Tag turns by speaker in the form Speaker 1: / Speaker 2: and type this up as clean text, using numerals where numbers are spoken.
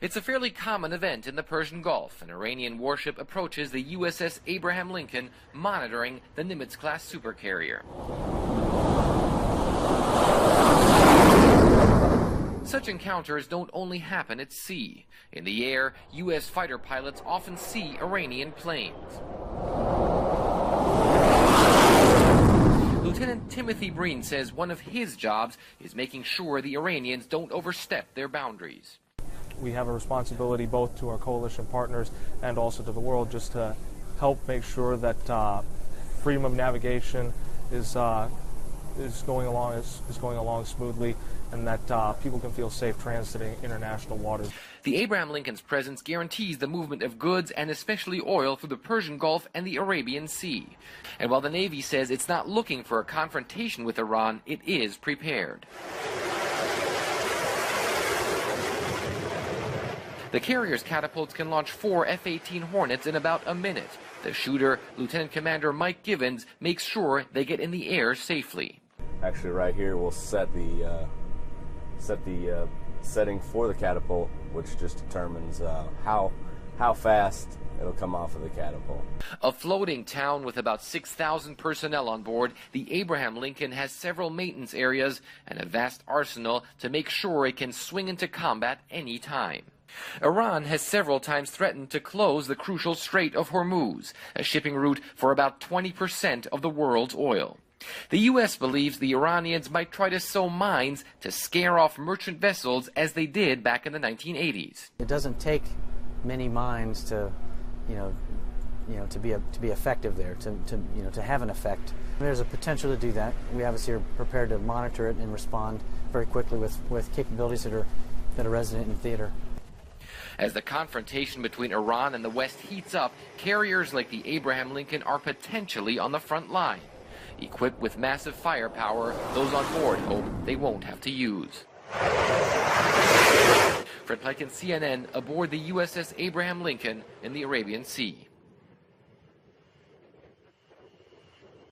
Speaker 1: It's a fairly common event in the Persian Gulf. An Iranian warship approaches the USS Abraham Lincoln, monitoring the Nimitz-class supercarrier. Such encounters don't only happen at sea. In the air, U.S. fighter pilots often see Iranian planes. Lieutenant Timothy Breen says one of his jobs is making sure the Iranians don't overstep their boundaries.
Speaker 2: We have a responsibility both to our coalition partners and also to the world just to help make sure that freedom of navigation is going along smoothly, and that people can feel safe transiting international waters.
Speaker 1: The Abraham Lincoln's presence guarantees the movement of goods and especially oil through the Persian Gulf and the Arabian Sea. And while the Navy says it's not looking for a confrontation with Iran, it is prepared. The carrier's catapults can launch 4 F-18 Hornets in about a minute. The shooter, Lieutenant Commander Mike Givens, makes sure they get in the air safely.
Speaker 3: Actually, right here we'll set the setting for the catapult, which just determines how fast it'll come off of the catapult.
Speaker 1: A floating town with about 6,000 personnel on board, the Abraham Lincoln has several maintenance areas and a vast arsenal to make sure it can swing into combat any time. Iran has several times threatened to close the crucial Strait of Hormuz, a shipping route for about 20% of the world's oil. The U.S. believes the Iranians might try to sow mines to scare off merchant vessels as they did back in the 1980s.
Speaker 4: It doesn't take many mines to, to be effective there, to have an effect. There's a potential to do that. We obviously are prepared to monitor it and respond very quickly with capabilities that are resident in theater.
Speaker 1: As the confrontation between Iran and the West heats up, carriers like the Abraham Lincoln are potentially on the front line. Equipped with massive firepower, those on board hope they won't have to use. Fred Pike, CNN, aboard the USS Abraham Lincoln in the Arabian Sea.